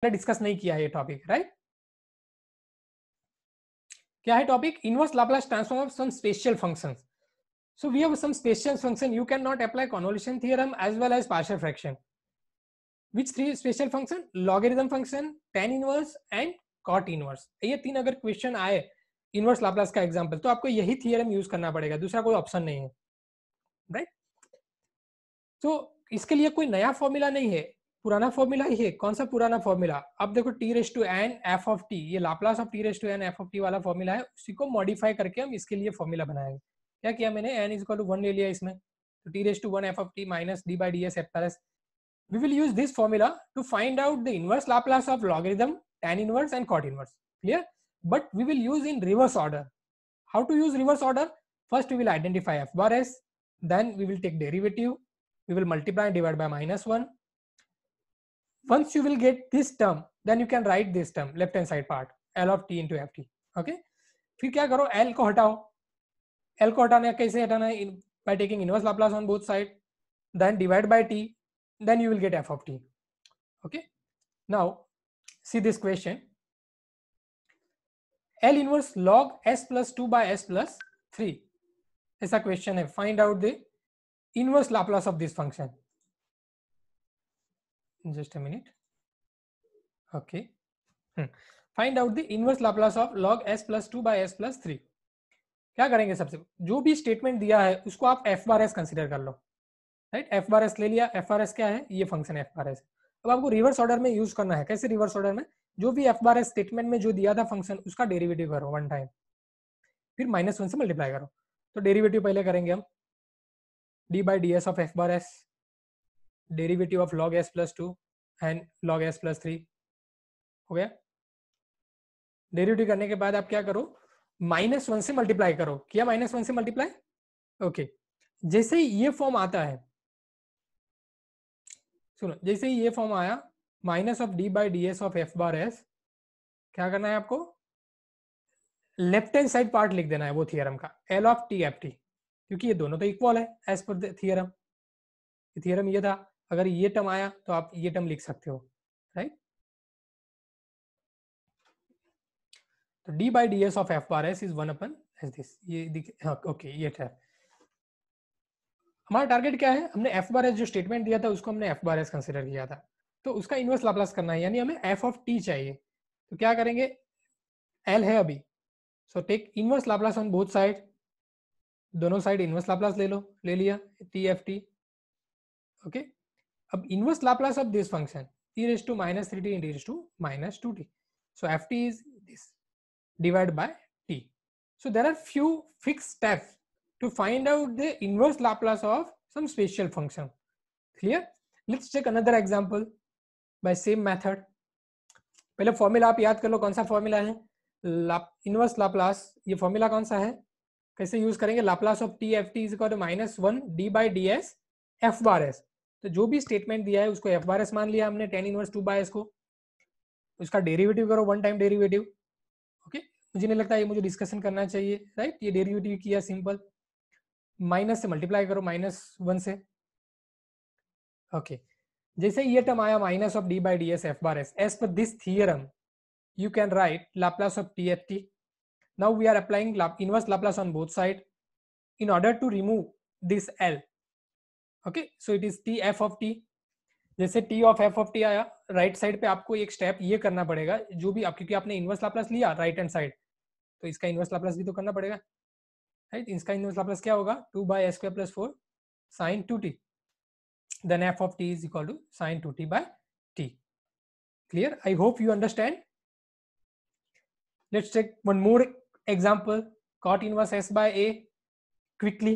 Discuss नहीं किया है ये टॉपिक, राइट? क्या है topic? Inverse Laplace transform of some special functions. So we have some special function. You cannot apply convolution theorem as well as partial fraction. Which three special function? Logarithm function, tan inverse and cot inverse. ये तीन अगर question आए inverse Laplace का example, तो आपको यही theorem use करना पड़ेगा, दूसरा कोई ऑप्शन नहीं है, राइट? तो इसके लिए कोई नया फॉर्मूला नहीं है, पुराना फॉर्मूला ही है. कौन सा पुराना फॉर्मूला? अब देखो t raise to n f of t, ये Laplace of t raise to n f of t वाला फॉर्मूला है, उसी को मॉडिफाई करके हम इसके लिए फॉर्मूला बनाएंगे. क्या किया मैंने? एन इज इक्वल टू 1 ले लिया इसमें, तो t raise to 1 f of t minus d by d s f plus. We will use this formula to find out the inverse Laplace of logarithm, tan inverse and cot inverse. Clear? But we will use in reverse order. How to use reverse order? First we will identify f bar s, then we will take derivative, we will multiply and divide by -1. Once you will get this term, then you can write this term, left hand side part, L of t into ft. Okay? फिर क्या करो? L को हटाओ. L को हटाना कैसे हटाना है? By taking inverse Laplace on both sides, then divide by t, then you will get f of t. Okay, now see this question. L inverse log s plus 2 by s plus 3 ऐसा question है. Find out the inverse Laplace of this function. Just a minute. Okay, find out the inverse Laplace of log s plus 2 by s plus 3. क्या करेंगे? सबसे जो भी statement दिया है उसको आप f बार s कंसिडर कर लो, राइट? f बार s ले लिया. f बार s क्या है? ये फंक्शन f बार s. अब आपको रिवर्स ऑर्डर में यूज करना है. कैसे रिवर्स ऑर्डर में? जो भी f बार s स्टेटमेंट में जो दिया था फंक्शन, उसका डेरिवेटिव करो वन टाइम, फिर -1 से मल्टीप्लाई करो. तो डेरिवेटिव पहले करेंगे हम, D by d s of f bar s, derivative of log s plus 2 and log s plus 3. हो गया. डेरिवेटिव करने के बाद आप क्या करो? -1 से मल्टीप्लाई करो. किया -1 से मल्टीप्लाई. ओके, जैसे ही ये फॉर्म आता है, सुनो, जैसे ही ये फॉर्म आया, minus of d by d s of f bar S, क्या करना है आपको? लेफ्ट हैंड साइड पार्ट लिख देना है वो थियरम का, L of t f T, क्योंकि ये दोनों तो इक्वल है as per the theorem. Theorem ये था, अगर ये टर्म आया तो आप ये टर्म लिख सकते हो, राइट? तो d by d s of f bar s is 1 upon as this. ये ओके, ये था हमारा टारगेट. क्या है? हमने एफ बार एस जो स्टेटमेंट दिया था उसको हमने एफ बार एस कंसिडर किया था, तो उसका इनवर्स लाप्लास करना है, यानी हमें एफ ऑफ टी चाहिए. तो क्या करेंगे? एल है अभी, so take inverse Laplace on both side. दोनों साइड इनवर्स लाप्लास ले लो. ले लिया टी एफ टी. ओके, अब inverse Laplace of this function t raise to minus 3t in t raise to minus 2t. So f t is this divide by t. So there are few fixed steps to find out the inverse Laplace of some special function. Clear? Let's take another example by same method. पहले formula आप याद कर लो. कौन सा formula है? Inverse Laplace. ये formula कौन सा है? कैसे यूज करेंगे? Laplace of t f t is equal to -1 d by d s f bar s. तो जो भी स्टेटमेंट दिया है उसको एफ बार एस मान लिया हमने, टेन इनवर्स 2 बाय एस को. उसका डेरिवेटिव करो, वन टाइम डेरिवेटिव. ओके, मुझे नहीं लगता ये मुझे डिस्कशन करना चाहिए, राइट? ये डेरिवेटिव किया सिंपल. माइनस से मल्टीप्लाई करो -1 से. ओके, जैसे ये टर्म आया minus of d by d s f bar s, as per this theorem you can write Laplace of TFT. Now we are applying inverse Laplace on both side in order to remove this L. Okay, so it is TF of T. जैसे T of F of T आया, right side पे आपको एक step ये करना पड़ेगा, जो भी आप, क्योंकि आपने इनवर्स लाप्लास लिया राइट हैंड साइड, तो इसका इनवर्स लाप्लास भी तो करना पड़ेगा, राइट? इसका इनवर्स लाप्लास क्या होगा? 2 by s square plus 4 sin 2t. Then f of t is equal to sin 2t by t. Clear? I hope you understand. Let's take one more example. Cot inverse s by a quickly.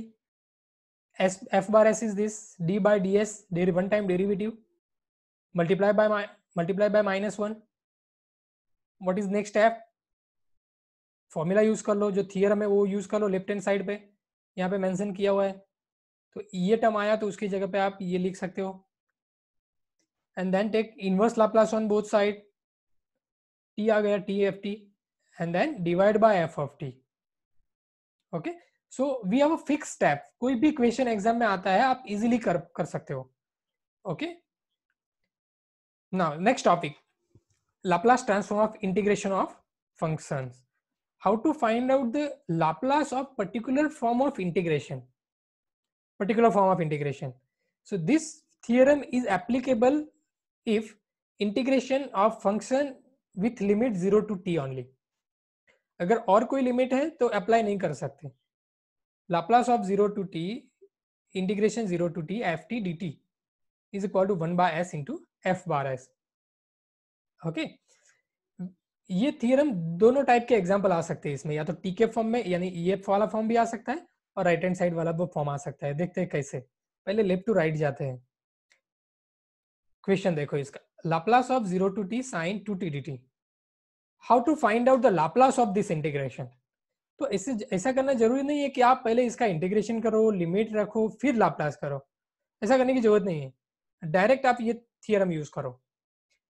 F bar s is this d by ds, one time derivative, multiply by -1. What is next step? Formula use कर लो, जो theorem है वो use कर लो. Left hand side पे यहाँ पे mention किया हुआ है, तो ये टर्म आया तो उसकी जगह पे आप ये लिख सकते हो. And then take inverse Laplace on both side. T आ गया t f t, and then divide by f of t. Okay, so we have a fix step. कोई भी क्वेश्चन एग्जाम में आता है आप इजीली कर सकते हो. Okay, now next topic, Laplace transform of integration of functions. How to find out the Laplace of particular form of integration? So this theorem is applicable if integration of function with limit 0 to t only. अगर और कोई limit है तो apply नहीं कर सकते. Laplace of 0 to t integration 0 to t ft dt is equal to 1 by s into f bar s. Okay, ये theorem दोनों टाइप के एग्जांपल आ सकते हैं इसमें, या तो टी के फॉर्म में यानी ये वाला फॉर्म भी आ सकता है और राइट हैंड साइड वाला वो फॉर्म आ सकता है. देखते हैं कैसे. पहले लेफ्ट टू राइट जाते हैं. क्वेश्चन देखो इसका, Laplace of 0 to t sin 2t dt. How to find out the Laplace of this integration. तो इससे ऐसा करना जरूरी नहीं है कि आप पहले इसका इंटीग्रेशन करो, लिमिट रखो, फिर लाप्लास करो. ऐसा करने की जरूरत नहीं है. डायरेक्ट आप ये थियरम यूज करो.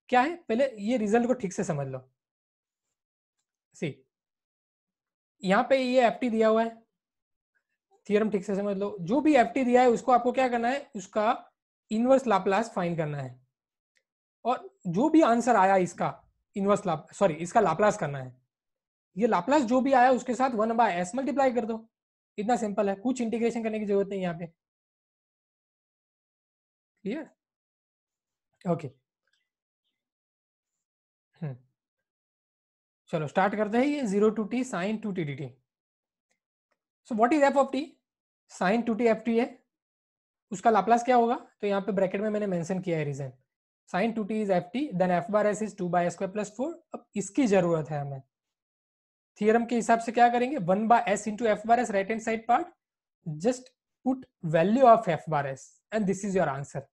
क्या है, पहले ये रिजल्ट को ठीक से समझ लो. सी, यहाँ पे ये एफ टी दिया हुआ है, थियरम ठीक से समझ लो. जो भी एफ टी दिया है उसको आपको क्या करना है, उसका इनवर्स लाप्लास फाइंड करना है. और जो भी आंसर आया इसका इसका लाप्लास करना है. ये लाप्लास जो भी आया उसके साथ 1 बाय एस मल्टीप्लाई कर दो. इतना सिंपल है, कुछ इंटीग्रेशन करने की जरूरत नहीं यहाँ पे. क्लियर? ओके, चलो स्टार्ट करते हैं. ये 0 to t sin 2t dt. So what is F of T? sin 2t F T है, उसका लाप्लास क्या होगा? तो यहाँ पे ब्रैकेट में मैंने मेंशन किया है reason. sin 2t is f t, then f bar s is 2 by square plus 4. अब इसकी जरूरत है हमें. थियरम के हिसाब से क्या करेंगे, 1 by S into F bar S, right hand side part, just put value of f bar S and this is your answer.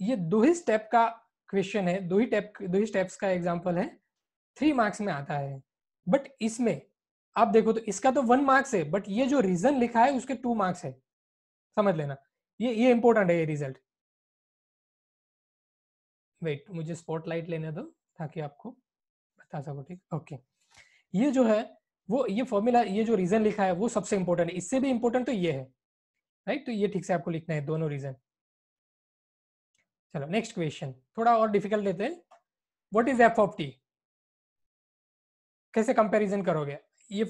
ये दो ही स्टेप का क्वेश्चन है, दो ही स्टेप्स का एग्जांपल है. 3 मार्क्स में आता है. बट इसमें आप देखो तो इसका तो 1 मार्क्स है, बट ये जो रीजन लिखा है उसके 2 मार्क्स है. समझ लेना, ये इंपॉर्टेंट है ये रिजल्ट. वेट, मुझे स्पॉटलाइट लेने दो ताकि आपको बता सको. ठीक, ओके. ये जो है वो ये फॉर्मूला, ये जो रीजन लिखा है वो सबसे इंपॉर्टेंट है. इससे भी इंपॉर्टेंट तो ये है, राइट. तो ये ठीक से आपको लिखना है दोनों रीजन. चलो नेक्स्ट क्वेश्चन थोड़ा और डिफिकल्ट लेते हैं. What is F of T? कैसे कंपैरिजन करोगे? ये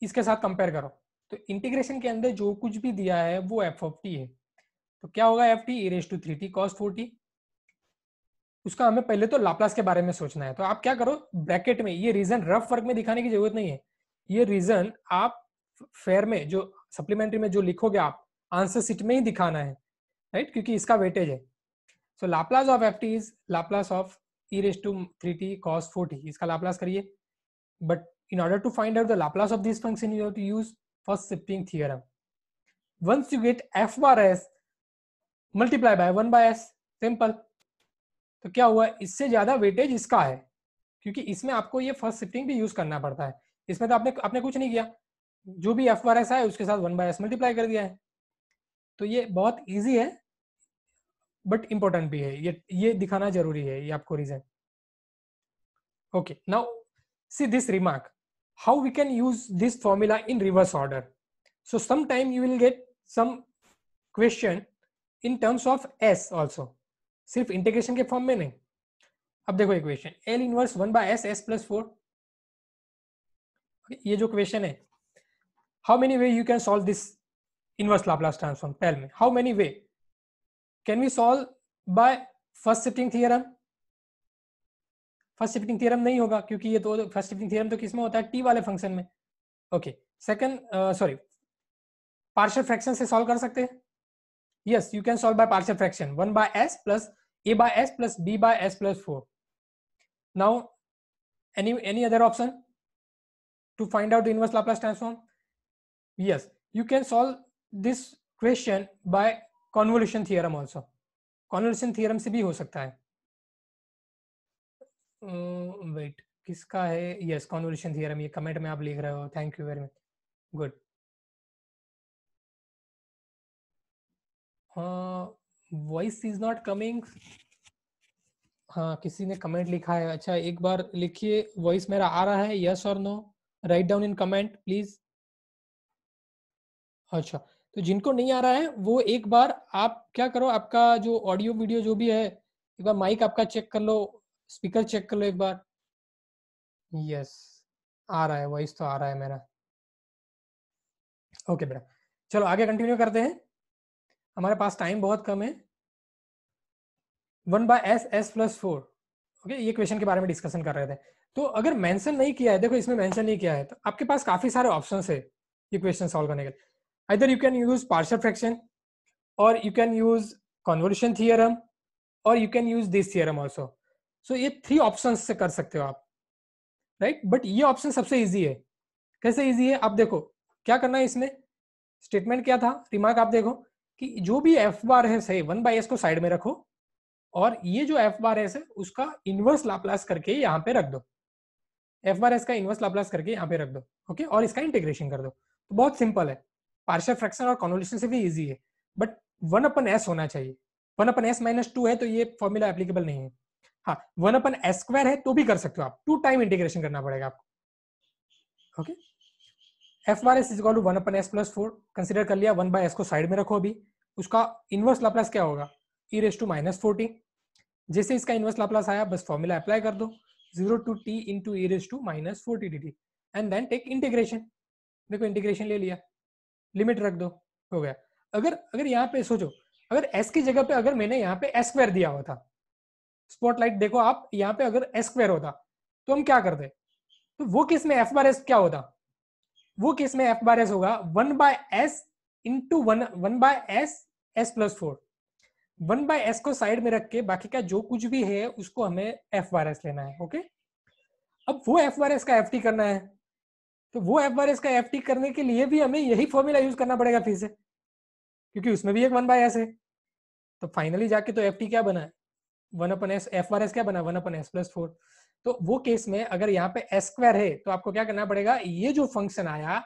इसके साथ कंपेयर करो. तो इंटीग्रेशन के अंदर जो कुछ भी दिया है वो एफ ऑफ टी है. तो क्या होगा, F T e raised to 3t cos 4t. उसका हमें पहले तो लाप्लास के बारे में सोचना है. तो आप क्या करो, ब्रैकेट में ये रीजन रफ वर्क में दिखाने की जरूरत नहीं है. ये रीजन आप फेयर में जो सप्लीमेंट्री में जो लिखोगे आप आंसर सीट में ही दिखाना है, राइट, क्योंकि इसका वेटेज है. So Laplace of f t is Laplace of e raised to 3t cos 4t. इसका लाप्लास करिए. But in order to find out the Laplace of this function, you have to use first shifting theorem. Once you get f bar s, multiply by 1 by s. Simple. तो क्या हुआ, इससे ज्यादा weightage इसका है क्योंकि इसमें आपको ये फर्स्ट शिफ्टिंग भी यूज करना पड़ता है. इसमें तो आपने कुछ नहीं किया, जो भी एफ बार एस है उसके साथ 1 by s मल्टीप्लाई कर दिया है. तो ये बहुत इजी है बट इंपॉर्टेंट भी है. ये दिखाना जरूरी है, ये आपको reason. Okay, now see this remark. How we can use this formula in reverse order. So sometime you will get some question in terms of s also, सिर्फ इंटीग्रेशन के फॉर्म में नहीं. अब देखो ये question, L inverse 1 by s s plus 4. ये जो question है, how many way you can solve this inverse Laplace transform? Tell me, how many way can we solve by first shifting theorem? First shifting theorem नहीं होगा क्योंकि ये तो first shifting theorem तो किसमें होता है, टी वाले फंक्शन में. Okay, second sorry, partial fraction से सॉल्व कर सकते हैं. Yes, you can solve by partial fraction. 1 by s plus a by s plus b by s plus 4. Now any other option to find out the inverse Laplace transform? Yes, you can solve this question by convolution theorem also. convolution theorem से भी हो सकता है. Wait, किसका है? Yes, convolution theorem. ये comment में आप लिख रहे हो, thank you very much, good. Voice is not coming. हाँ, किसी ने कमेंट लिखा है. अच्छा, एक बार लिखिए वॉइस मेरा आ रहा है, यस और no. Write down in comment please. अच्छा, तो जिनको नहीं आ रहा है वो एक बार आप क्या करो, आपका जो ऑडियो वीडियो जो भी है, एक बार माइक आपका चेक कर लो, स्पीकर चेक कर लो एक बार। यस, आ रहा है, वॉइस तो आ रहा है मेरा। ओके बेटा, चलो आगे कंटिन्यू करते हैं, हमारे पास टाइम बहुत कम है। 1/s+4, ओके, ये क्वेश्चन के बारे में डिस्कशन कर रहे थे। तो अगर मेंशन नहीं किया है, देखो इसमें मेंशन नहीं किया है, तो आपके पास काफी सारे ऑप्शंस है ये क्वेश्चन सॉल्व करने के लिए। Either you can use partial fraction, और you can use convolution theorem, और you can use this theorem also. So ये 3 ऑप्शंस से कर सकते हो आप, राइट। बट ये ऑप्शन सबसे इजी है। कैसे इजी है, आप देखो क्या करना है इसमें। स्टेटमेंट क्या था, रिमार्क आप देखो कि जो भी एफ बार है सही 1/s को साइड में रखो, और ये जो एफ बार एस है उसका इनवर्स लाप्लास करके यहाँ पे रख दो। एफ बार एस का इनवर्स लाप्लास करके यहाँ पे रख दो, ओके, और इसका इंटीग्रेशन कर दो। तो बहुत सिंपल है, पार्शियल फ्रैक्शन और कन्वोल्यूशन से भी इजी है, बट 1/s होना चाहिए। 1/s-2 है तो ये फॉर्मूला एप्लीकेबल नहीं है। हाँ, 1/s² है तो भी कर सकते हो आप, 2 टाइम इंटीग्रेशन करना पड़ेगा आपको, okay. F bar s is equal to 1/s+4 consider कर लिया, 1/s को साइड में रखो अभी, उसका इनवर्स लाप्लास क्या होगा, e⁻⁻⁻⁴। जैसे इसका इनवर्स लाप्लास आया बस फॉर्मूला अप्लाई कर दो, 0 to t into e⁻⁻⁴ dt, and then take integration. देखो इंटीग्रेशन ले लिया, लिमिट रख दो, हो गया। अगर अगर यहाँ पे सोचो, अगर s की जगह पे अगर मैंने यहाँ पे s² दिया होता, स्पॉटलाइट देखो आप, यहाँ पे अगर s² होता तो हम क्या करते, तो वो केस में f बार s क्या होता, वो केस में f बार s होगा 1/s इंटू 1/s+4। 1/s को साइड में रख के बाकी का जो कुछ भी है उसको हमें f बार s लेना है, ओके। अब वो f बार s का ft करना है, तो वो f बार s का ft करने के लिए भी हमें यही फॉर्मूला यूज करना पड़ेगा फिर से, क्योंकि उसमें भी एक 1/s है। तो फाइनली जाके तो ft क्या बना है, 1/s, f बार s क्या बना 1/s+4। तो वो केस में अगर यहाँ पे s² है तो आपको क्या करना पड़ेगा, ये जो फंक्शन आया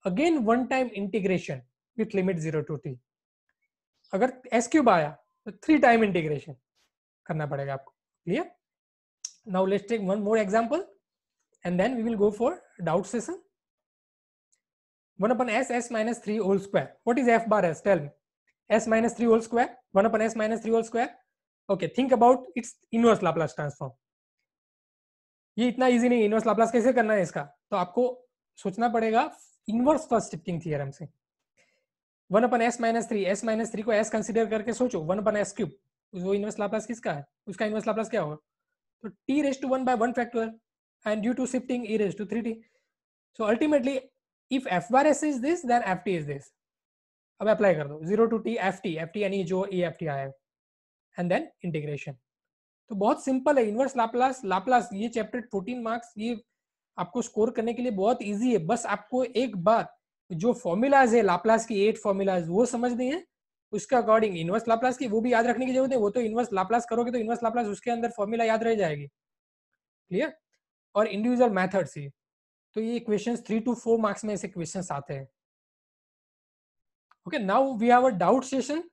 again 1 time integration with limit 0 to t। अगर s³ आया तो 3 टाइम इंटीग्रेशन करना पड़ेगा आपको, clear. Now let's take one more example and then we will go for doubt session. 1/s(s-3) whole square. What is f bar s? Tell me. s-3 whole square. 1/s-3 whole square. Okay, think about its inverse Laplace transform. ये इतना easy नहीं है, inverse Laplace कैसे करना है इसका, तो आपको सोचना पड़ेगा इनवर्स फर्स्ट शिफ्टिंग थ्योरम से। 1/s-3, s-3 को s कंसीडर करके सोचो, 1/s³, वो इनवर्स लाप्लास किसका है, उसका इनवर्स लाप्लास क्या होगा, तो t⁻1/1 factorial and due to shifting e⁻3t. So ultimately if f bar s is this then ft is this. अब अप्लाई कर दो 0 to t ft यानी जो eft आया है, एंड देन इंटीग्रेशन। तो बहुत सिंपल है, इनवर्स लाप्लास लाप्लास ये चैप्टर 14 मार्क्स ये आपको स्कोर करने के लिए बहुत इजी है। बस आपको एक बार जो फॉर्मूलाज है लाप्लास की 8 फॉर्मूलाज वो समझनी है, उसके अकॉर्डिंग इनवर्स लाप्लास की वो भी याद रखने की जरूरत है, वो तो इनवर्स लाप्लास करोगे तो इनवर्स लाप्लास उसके अंदर फॉर्मूला याद रह जाएगी, क्लियर। और इंडिविजुअल मेथड्स ही, तो ये क्वेश्चंस 3 to 4 मार्क्स में ऐसे क्वेश्चंस आते हैं। Okay, now we have a doubt session.